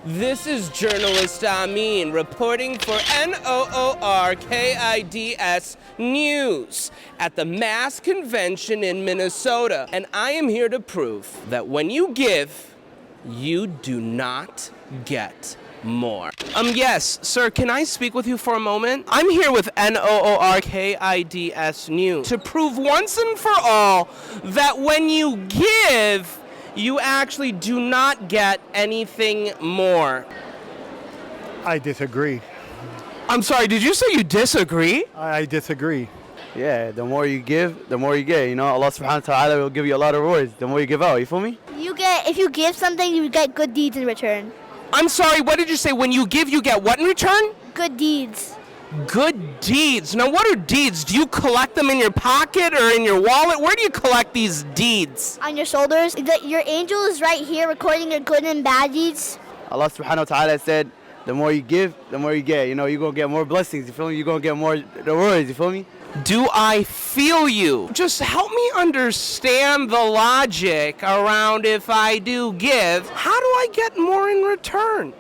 This is journalist Amin reporting for NOORKIDS News at the Mass Convention in Minnesota. And I am here to prove that when you give, you do not get more. Yes, sir, can I speak with you for a moment? I'm here with NOORKIDS News to prove once and for all that when you give, you actually do not get anything more. I disagree. I'm sorry, did you say you disagree? I disagree. Yeah, the more you give, the more you get. You know, Allah subhanahu wa ta'ala will give you a lot of rewards the more you give out. You feel me? If you give something, you get good deeds in return. I'm sorry, what did you say? When you give, you get what in return? Good deeds. Good deeds. Now, what are deeds? Do you collect them in your pocket or in your wallet? Where do you collect these deeds? On your shoulders. Your angel is right here recording your good and bad deeds. Allah subhanahu wa ta'ala said, the more you give, the more you get. You know, you're going to get more blessings. You feel me? You're going to get more rewards. You feel me? Do I feel you? Just help me understand the logic around if I do give, how do I get more in return?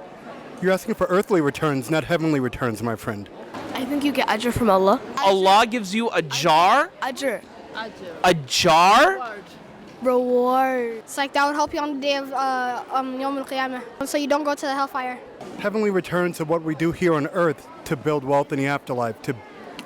You're asking for earthly returns, not heavenly returns, my friend. I think you get ajr from Allah. Allah gives you a jar? Ajr. A jar? Reward. It's like that would help you on the day of Yawm al-Qiyamah, so you don't go to the hellfire. Heavenly returns are what we do here on earth to build wealth in the afterlife, to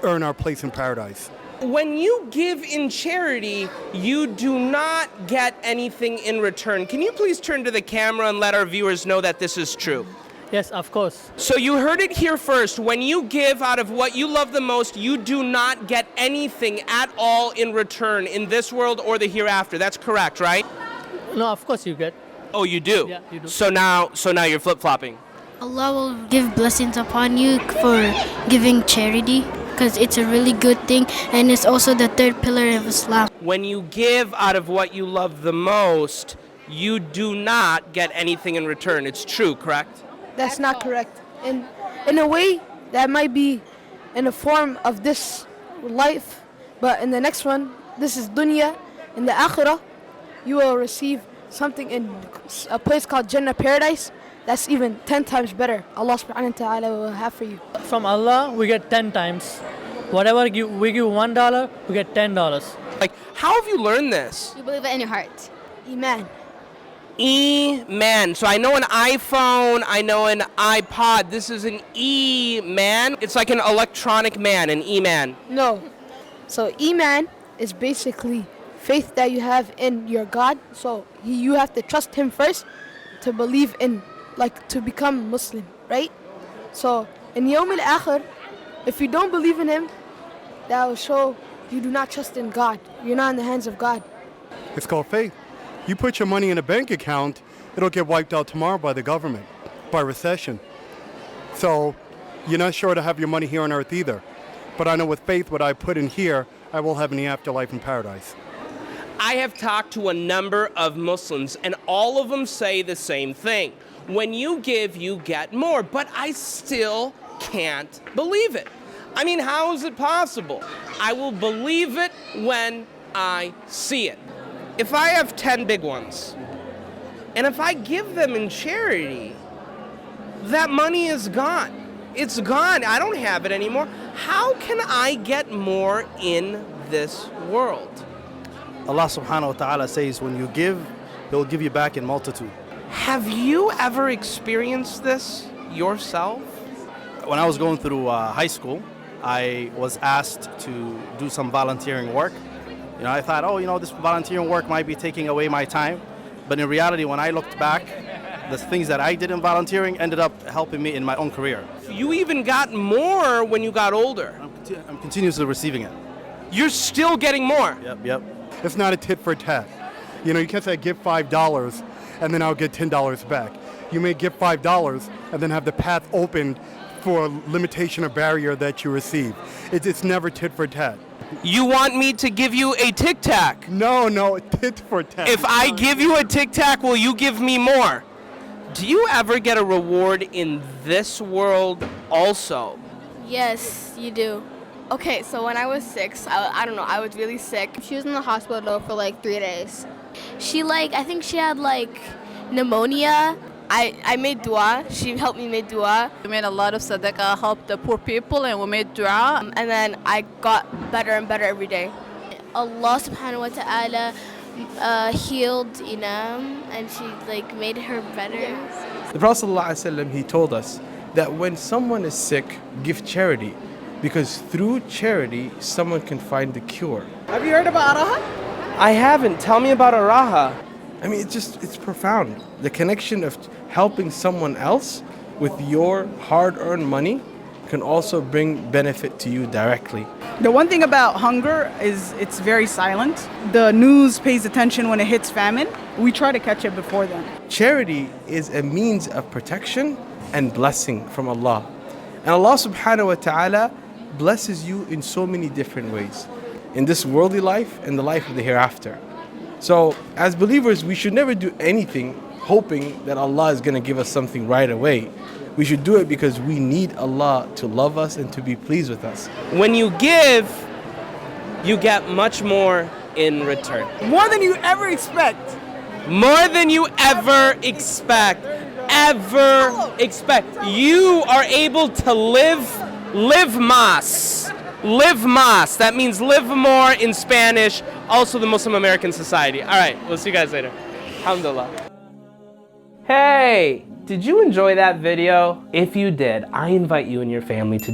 earn our place in paradise. When you give in charity, you do not get anything in return. Can you please turn to the camera and let our viewers know that this is true? Yes, of course. So you heard it here first. When you give out of what you love the most, you do not get anything at all in return in this world or the hereafter. That's correct, right? No, of course you get. Oh, you do? Yeah, you do. So now you're flip-flopping. Allah will give blessings upon you for giving charity, because it's a really good thing, and it's also the third pillar of Islam. When you give out of what you love the most, you do not get anything in return. It's true, correct? That's not correct. In a way, that might be in a form of this life, but in the next one, this is dunya. In the akhirah, you will receive something in a place called Jannah paradise. That's even 10 times better. Allah subhanahu wa ta'ala will have for you. From Allah, we get 10 times. Whatever we give $1, we get $10. Like, how have you learned this? You believe it in your heart. Iman. E-man. So I know an iPhone, I know an iPod. This is an E-man. It's like an electronic man, an E-man. No. So Iman is basically faith that you have in your God. So you have to trust Him first to believe in, like, to become Muslim, right? So in Yawm al-Akhir, if you don't believe in Him, that will show you do not trust in God. You're not in the hands of God. It's called faith. You put your money in a bank account, it'll get wiped out tomorrow by the government, by recession. So you're not sure to have your money here on earth either. But I know with faith, what I put in here, I will have in the afterlife in paradise. I have talked to a number of Muslims, and all of them say the same thing. When you give, you get more. But I still can't believe it. I mean, how is it possible? I will believe it when I see it. If I have 10 big ones, and if I give them in charity, that money is gone. It's gone. I don't have it anymore. How can I get more in this world? Allah subhanahu wa ta'ala says, when you give, He'll give you back in multitude. Have you ever experienced this yourself? When I was going through high school, I was asked to do some volunteering work. You know, I thought, this volunteering work might be taking away my time. But in reality, when I looked back, the things that I did in volunteering ended up helping me in my own career. You even got more when you got older. I'm continuously receiving it. You're still getting more. Yep. It's not a tit for tat. You know, you can't say I give $5 and then I'll get $10 back. You may give $5 and then have the path opened for a limitation or barrier that you receive. It's never tit for tat. You want me to give you a Tic Tac? No, tit for tat. If I give you a Tic Tac, will you give me more? Do you ever get a reward in this world also? Yes, you do. Okay, so when I was 6, I don't know, I was really sick. She was in the hospital for like 3 days. I think she had pneumonia, I made dua. She helped me make dua. We made a lot of sadaqah, helped the poor people, and we made dua. And then I got better and better every day. Allah subhanahu wa ta'ala healed Inam and she like made her better. The Prophet ﷺ, he told us that when someone is sick, give charity, because through charity, someone can find the cure. Have you heard about Araha? I haven't. Tell me about Araha. I mean, it's profound. The connection of helping someone else with your hard-earned money can also bring benefit to you directly. The one thing about hunger is it's very silent. The news pays attention when it hits famine. We try to catch it before then. Charity is a means of protection and blessing from Allah. And Allah subhanahu wa ta'ala blesses you in so many different ways, in this worldly life and the life of the hereafter. So as believers, we should never do anything hoping that Allah is going to give us something right away. We should do it because we need Allah to love us and to be pleased with us. When you give, you get much more in return. More than you ever expect. More than you ever expect. Ever expect. You are able to live más. Live más. That means live more in Spanish, also the Muslim American Society. All right, we'll see you guys later. Alhamdulillah. Hey, did you enjoy that video? If you did, I invite you and your family to